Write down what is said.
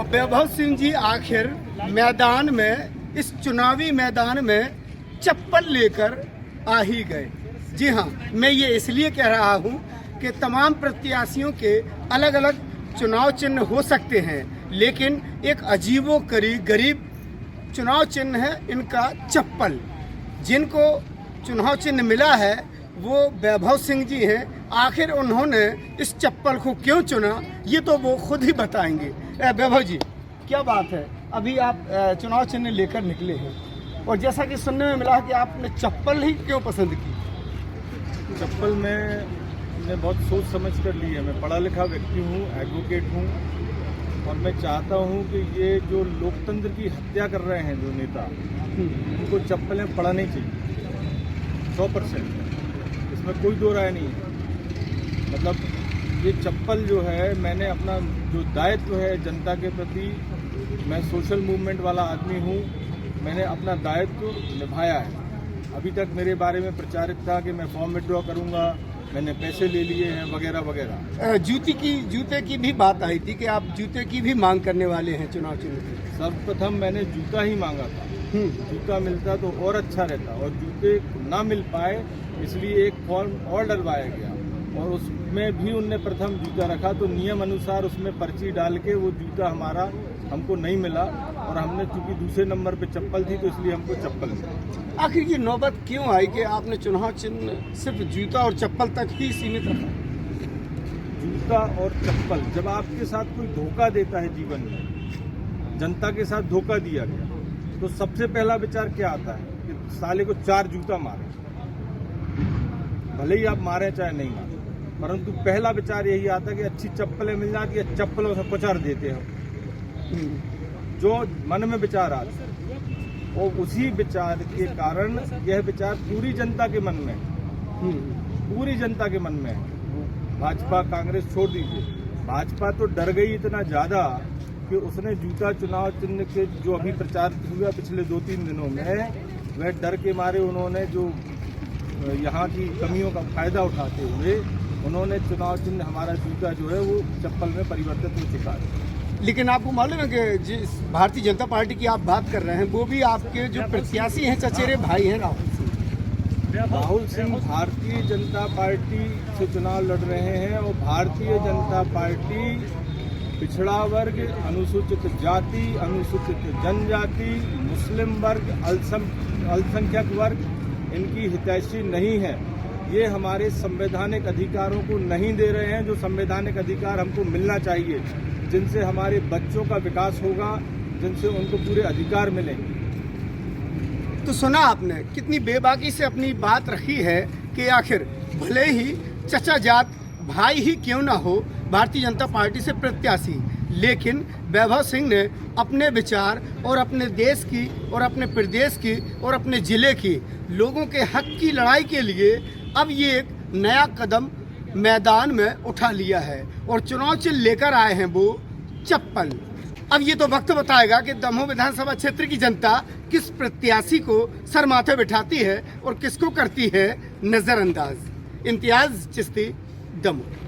वैभव सिंह जी आखिर मैदान में, इस चुनावी मैदान में चप्पल लेकर आ ही गए। जी हाँ, मैं ये इसलिए कह रहा हूँ कि तमाम प्रत्याशियों के अलग अलग चुनाव चिन्ह हो सकते हैं, लेकिन एक अजीबो गरीब चुनाव चिन्ह है इनका चप्पल। जिनको चुनाव चिन्ह मिला है वो वैभव सिंह जी हैं। आखिर उन्होंने इस चप्पल को क्यों चुना ये तो वो खुद ही बताएंगे। वैभव जी, क्या बात है, अभी आप चुनाव चिन्ह लेकर निकले हैं और जैसा कि सुनने में मिला कि आपने चप्पल ही क्यों पसंद की? चप्पल मैंने बहुत सोच समझ कर ली है। मैं पढ़ा लिखा व्यक्ति हूँ, एडवोकेट हूँ, और मैं चाहता हूँ कि ये जो लोकतंत्र की हत्या कर रहे हैं जो नेता, उनको चप्पलें पड़ानी चाहिए 100%। इसमें कोई दो राय नहीं है। मतलब ये चप्पल जो है, मैंने अपना जो दायित्व है जनता के प्रति, मैं सोशल मूवमेंट वाला आदमी हूँ, मैंने अपना दायित्व निभाया है। अभी तक मेरे बारे में प्रचारित था कि मैं फॉर्म विड्रॉ करूँगा, मैंने पैसे ले लिए हैं वगैरह वगैरह। जूते की भी बात आई थी कि आप जूते की भी मांग करने वाले हैं चुनाव चिन्ह की। सर्वप्रथम मैंने जूता ही मांगा था। जूता मिलता तो और अच्छा रहता, और जूते ना मिल पाए इसलिए एक फॉर्म और डलवाया गया, और उसमें भी उनने प्रथम जूता रखा, तो नियम अनुसार उसमें पर्ची डाल के वो जूता हमारा हमको नहीं मिला, और हमने चूंकि दूसरे नंबर पे चप्पल थी तो इसलिए हमको चप्पल मिला। आखिर ये नौबत क्यों आई कि आपने चुनाव चिन्ह सिर्फ जूता और चप्पल तक ही सीमित रखा? जूता और चप्पल, जब आपके साथ कोई धोखा देता है जीवन में, जनता के साथ धोखा दिया गया, तो सबसे पहला विचार क्या आता है कि साले को 4 जूता मारे। भले ही आप मारे चाहे नहीं मारे, परंतु पहला विचार यही आता है कि अच्छी चप्पलें मिल जाती है, चप्पलों से कुचल देते हैं। जो मन में विचार आता है, और उसी विचार के कारण यह विचार पूरी जनता के मन में है, पूरी जनता के मन में है। भाजपा कांग्रेस छोड़ दीजिए, भाजपा तो डर गई इतना ज्यादा कि उसने जूता चुनाव चिन्ह के जो अभी प्रचार हुआ पिछले 2-3 दिनों में, वह डर के मारे उन्होंने जो यहाँ की कमियों का फायदा उठाते हुए उन्होंने चुनाव चिन्ह हमारा जूता जो है वो चप्पल में परिवर्तित हो चुका है। लेकिन आपको मालूम है कि जिस भारतीय जनता पार्टी की आप बात कर रहे हैं वो भी आपके जो प्रत्याशी हैं चचेरे भाई हैं राहुल सिंह भारतीय जनता पार्टी से चुनाव लड़ रहे हैं, और भारतीय जनता पार्टी पिछड़ा वर्ग, अनुसूचित जाति, अनुसूचित जनजाति, मुस्लिम वर्ग, अल्पसंख्यक वर्ग इनकी हितैषी नहीं है। ये हमारे संवैधानिक अधिकारों को नहीं दे रहे हैं, जो संवैधानिक अधिकार हमको मिलना चाहिए, जिनसे हमारे बच्चों का विकास होगा, जिनसे उनको पूरे अधिकार मिलेंगे। तो सुना आपने कितनी बेबाकी से अपनी बात रखी है कि आखिर भले ही चचा जात भाई ही क्यों ना हो भारतीय जनता पार्टी से प्रत्याशी, लेकिन वैभव सिंह ने अपने विचार और अपने देश की और अपने प्रदेश की और अपने जिले की लोगों के हक की लड़ाई के लिए अब ये एक नया कदम मैदान में उठा लिया है और चुनाव चिन्ह लेकर आए हैं वो चप्पल। अब ये तो वक्त बताएगा कि दमोह विधानसभा क्षेत्र की जनता किस प्रत्याशी को सर माथे बिठाती है और किसको करती है नजरअंदाज। इम्तियाज चिश्ती, दमोह।